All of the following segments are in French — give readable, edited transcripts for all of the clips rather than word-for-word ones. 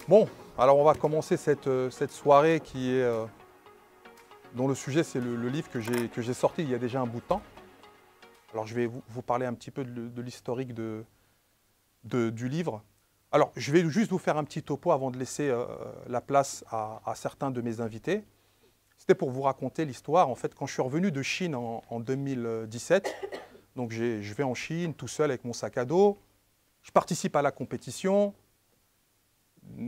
Bon, alors on va commencer cette soirée qui est, dont le sujet c'est le livre que j'ai sorti il y a déjà un bout de temps. Alors je vais vous parler un petit peu de l'historique du livre. Alors je vais juste vous faire un petit topo avant de laisser la place à certains de mes invités. C'était pour vous raconter l'histoire. En fait, quand je suis revenu de Chine en 2017, donc je vais en Chine tout seul avec mon sac à dos. Je participe à la compétition.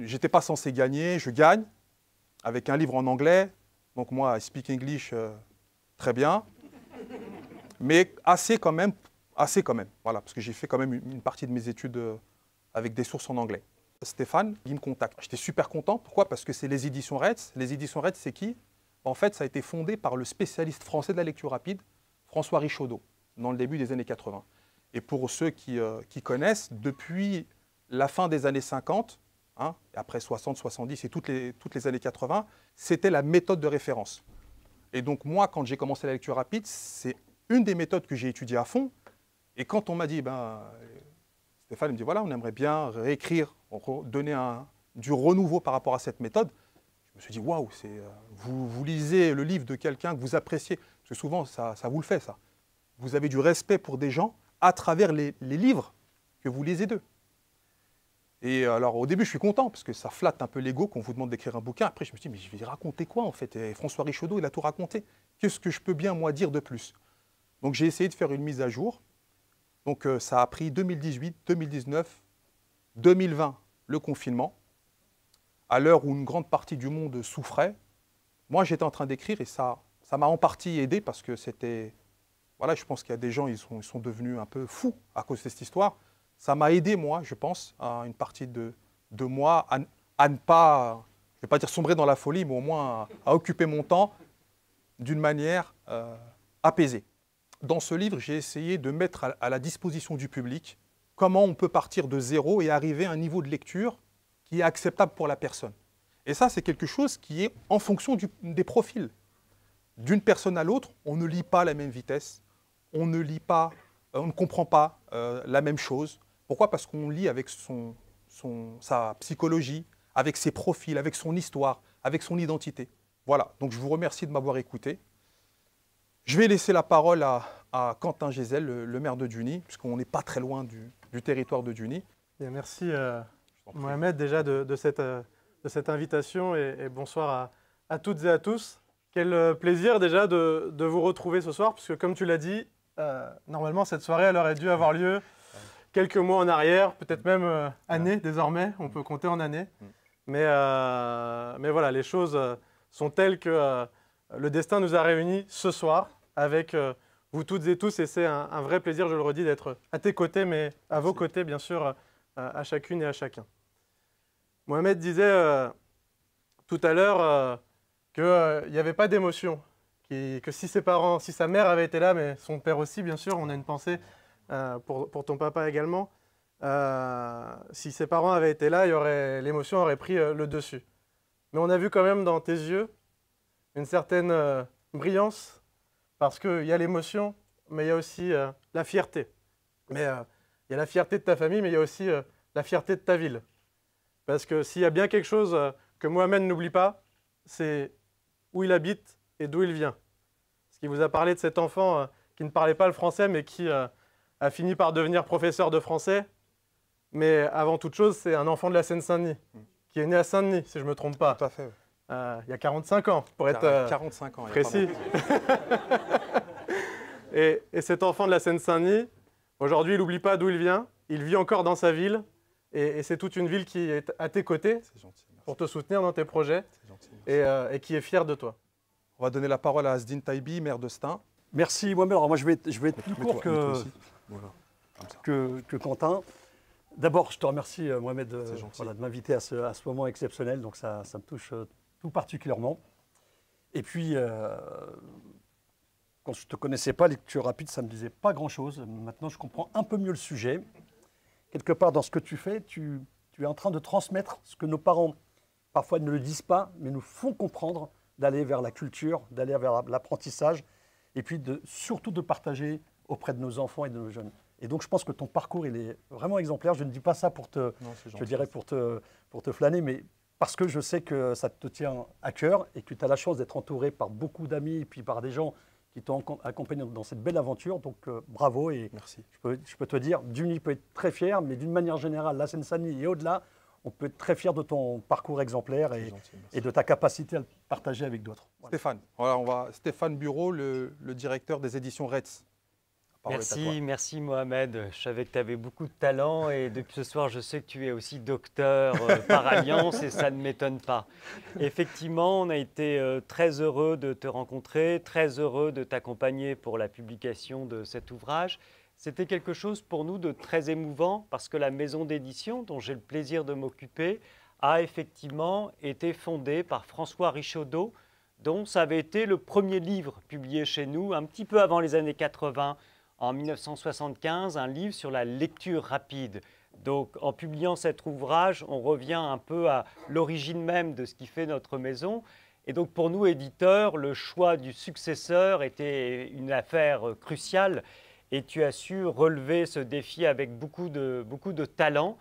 J'étais pas censé gagner, je gagne avec un livre en anglais. Donc moi, I speak English très bien, mais assez quand même, voilà, parce que j'ai fait quand même une partie de mes études avec des sources en anglais. Stéphane, il me contacte. J'étais super content. Pourquoi? Parce que c'est les éditions Retz. Les éditions Retz, c'est qui? En fait, ça a été fondé par le spécialiste français de la lecture rapide, François Richaudot, dans le début des années 80. Et pour ceux qui connaissent, depuis la fin des années 50, après 60, 70 et toutes les années 80, c'était la méthode de référence. Et donc moi, quand j'ai commencé la lecture rapide, c'est une des méthodes que j'ai étudiées à fond. Et quand on m'a dit, Stéphane me dit, voilà, on aimerait bien réécrire, donner du renouveau par rapport à cette méthode, je me suis dit, waouh, vous lisez le livre de quelqu'un que vous appréciez, parce que souvent, ça vous le fait, ça. Vous avez du respect pour des gens à travers les livres que vous lisez d'eux. Et alors, au début, je suis content, parce que ça flatte un peu l'ego qu'on vous demande d'écrire un bouquin. Après, je me suis dit, mais je vais raconter quoi, en fait? Et François Richaudot, il a tout raconté. Qu'est-ce que je peux bien, moi, dire de plus? Donc, j'ai essayé de faire une mise à jour. Donc, ça a pris 2018, 2019, 2020, le confinement. À l'heure où une grande partie du monde souffrait, moi, j'étais en train d'écrire et ça m'a en partie aidé, parce que c'était... Voilà, je pense qu'il y a des gens, ils sont devenus un peu fous à cause de cette histoire. Ça m'a aidé, moi, je pense, à une partie de moi, à ne pas, je ne vais pas dire sombrer dans la folie, mais au moins à occuper mon temps d'une manière apaisée. Dans ce livre, j'ai essayé de mettre à la disposition du public comment on peut partir de zéro et arriver à un niveau de lecture qui est acceptable pour la personne. Et ça, c'est quelque chose qui est en fonction des profils. D'une personne à l'autre, on ne lit pas à la même vitesse, on ne comprend pas la même chose. Pourquoi? Parce qu'on lit avec sa psychologie, avec ses profils, avec son histoire, avec son identité. Voilà, donc je vous remercie de m'avoir écouté. Je vais laisser la parole à Quentin Gézel, le maire de Duny, puisqu'on n'est pas très loin du territoire de Duny. Bien, merci Mohamed déjà de cette invitation et bonsoir à toutes et à tous. Quel plaisir déjà de vous retrouver ce soir, puisque comme tu l'as dit, normalement cette soirée elle aurait dû avoir lieu quelques mois en arrière, peut-être même années désormais, on peut compter en années. Mais voilà, les choses sont telles que le destin nous a réunis ce soir avec vous toutes et tous, et c'est un vrai plaisir, je le redis, d'être à tes côtés, mais à vos côtés bien sûr, à chacune et à chacun. Mohamed disait tout à l'heure qu'il n'y avait pas d'émotion, que si ses parents, si sa mère avait été là, mais son père aussi bien sûr, on a une pensée pour ton papa également. Si ses parents avaient été là, l'émotion aurait pris le dessus. Mais on a vu quand même dans tes yeux une certaine brillance, parce qu'il y a l'émotion, mais il y a aussi la fierté. Mais il y a la fierté de ta famille, mais il y a aussi la fierté de ta ville. Parce que s'il y a bien quelque chose que Mohamed n'oublie pas, c'est où il habite et d'où il vient. Parce qu'il vous a parlé de cet enfant qui ne parlait pas le français, mais qui a fini par devenir professeur de français. Mais avant toute chose, c'est un enfant de la Seine-Saint-Denis, qui est né à Saint-Denis, si je ne me trompe pas. Tout à fait. Il y a 45 ans, pour être 45 ans, précis. Et cet enfant de la Seine-Saint-Denis, aujourd'hui, il n'oublie pas d'où il vient. Il vit encore dans sa ville. Et c'est toute une ville qui est à tes côtés pour te soutenir dans tes projets et qui est fière de toi. On va donner la parole à Asdine Taïbi, maire de Stein. Merci Mohamed. Alors moi je vais être plus court que Quentin. D'abord je te remercie Mohamed de m'inviter à ce moment exceptionnel, donc ça me touche tout particulièrement. Et puis quand je ne te connaissais pas, lecture rapide ça ne me disait pas grand chose. Maintenant je comprends un peu mieux le sujet. Quelque part dans ce que tu fais, tu es en train de transmettre ce que nos parents parfois ne le disent pas, mais nous font comprendre, d'aller vers la culture, d'aller vers l'apprentissage, et puis surtout de partager auprès de nos enfants et de nos jeunes. Et donc, je pense que ton parcours, il est vraiment exemplaire. Je ne dis pas ça pour te, Non, c'est je gentil. dirais pour te flâner, mais parce que je sais que ça te tient à cœur et que tu as la chance d'être entouré par beaucoup d'amis et puis par des gens qui t'ont accompagné dans cette belle aventure. Donc, bravo. Et Merci. je peux te dire, Juni peut être très fier, mais d'une manière générale, la Seine-Saint-Denis et au-delà, on peut être très fier de ton parcours exemplaire C'est gentil, merci. et de ta capacité à le partager avec d'autres. Voilà. Stéphane, voilà, Stéphane Bureau, le directeur des éditions Retz. La parole est à toi. Merci Mohamed. Je savais que tu avais beaucoup de talent et depuis ce soir, je sais que tu es aussi docteur par alliance et ça ne m'étonne pas. Effectivement, on a été très heureux de te rencontrer, très heureux de t'accompagner pour la publication de cet ouvrage. C'était quelque chose pour nous de très émouvant parce que la maison d'édition dont j'ai le plaisir de m'occuper a effectivement été fondée par François Richaudot, dont ça avait été le premier livre publié chez nous un petit peu avant les années 80. En 1975, un livre sur la lecture rapide. Donc, en publiant cet ouvrage, on revient un peu à l'origine même de ce qui fait notre maison. Et donc, pour nous, éditeurs, le choix du successeur était une affaire cruciale. Et tu as su relever ce défi avec beaucoup de talent.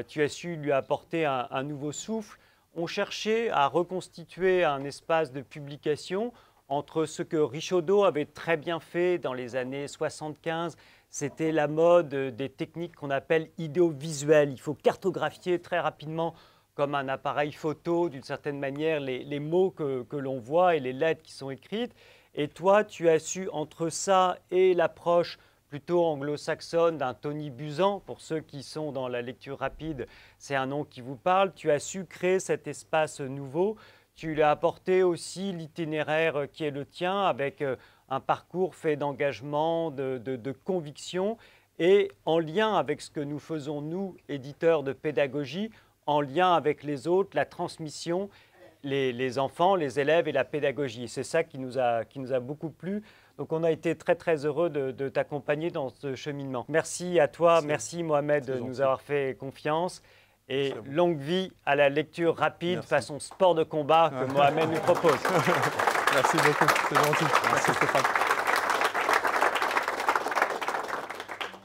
Tu as su lui apporter un nouveau souffle. On cherchait à reconstituer un espace de publication entre ce que Richaudot avait très bien fait dans les années 75, c'était la mode des techniques qu'on appelle idéovisuelles. Il faut cartographier très rapidement, comme un appareil photo, d'une certaine manière, les mots que l'on voit et les lettres qui sont écrites. Et toi, tu as su, entre ça et l'approche plutôt anglo-saxonne d'un Tony Buzan, pour ceux qui sont dans la lecture rapide, c'est un nom qui vous parle, tu as su créer cet espace nouveau. Tu lui as apporté aussi l'itinéraire qui est le tien avec un parcours fait d'engagement, de conviction et en lien avec ce que nous faisons, nous, éditeurs de pédagogie, en lien avec les autres, la transmission, les enfants, les élèves et la pédagogie. C'est ça qui nous a beaucoup plu. Donc on a été très très heureux de t'accompagner dans ce cheminement. Merci à toi, merci Mohamed de nous avoir fait confiance. Et longue vie à la lecture rapide façon sport de combat que Mohamed nous propose. Merci beaucoup, c'est gentil. Merci Stéphane.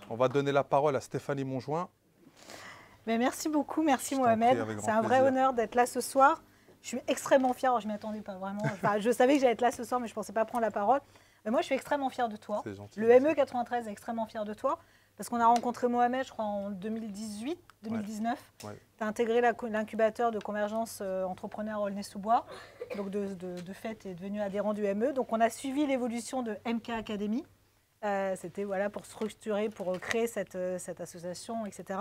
On va donner la parole à Stéphanie Monjoint. Mais merci beaucoup, merci Mohamed. C'est un vrai honneur d'être là ce soir. Je suis extrêmement fière, je ne m'y attendais pas vraiment. Enfin, je savais que j'allais être là ce soir, mais je ne pensais pas prendre la parole. Mais moi, je suis extrêmement fière de toi. Gentil, le ME 93 est extrêmement fier de toi. Parce qu'on a rencontré Mohamed, je crois, en 2018, 2019. Ouais. Tu as intégré l'incubateur de convergence entrepreneur Aulnay-sous-Bois. Donc, de fait, tu es devenu adhérent du ME. Donc, on a suivi l'évolution de MK Academy. C'était voilà, pour structurer, pour créer cette association, etc.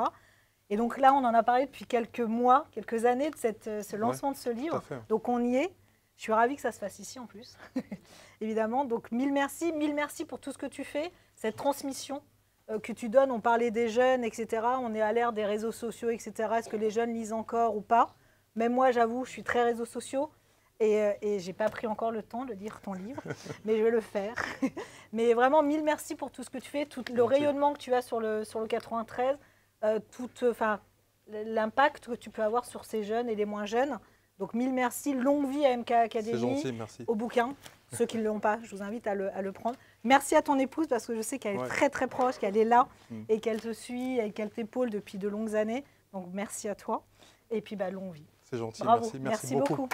Et donc là, on en a parlé depuis quelques mois, quelques années de ce lancement de ce livre. Donc, on y est. Je suis ravie que ça se fasse ici, en plus, évidemment. Donc, mille merci pour tout ce que tu fais, cette transmission que tu donnes. On parlait des jeunes, etc. On est à l'ère des réseaux sociaux, etc. Est-ce que les jeunes lisent encore ou pas? Même moi, j'avoue, je suis très réseaux sociaux et je n'ai pas pris encore le temps de lire ton livre, mais je vais le faire. Mais vraiment, mille merci pour tout ce que tu fais, tout le rayonnement que tu as sur le 93, l'impact que tu peux avoir sur ces jeunes et les moins jeunes. Donc, mille merci. Longue vie à MK Academy, au bouquin. Ceux qui ne l'ont pas, je vous invite à le prendre. Merci à ton épouse parce que je sais qu'elle est très très proche, qu'elle est là et qu'elle te suit et qu'elle t'épaule depuis de longues années. Donc merci à toi et puis longue vie. C'est gentil, bravo. merci beaucoup.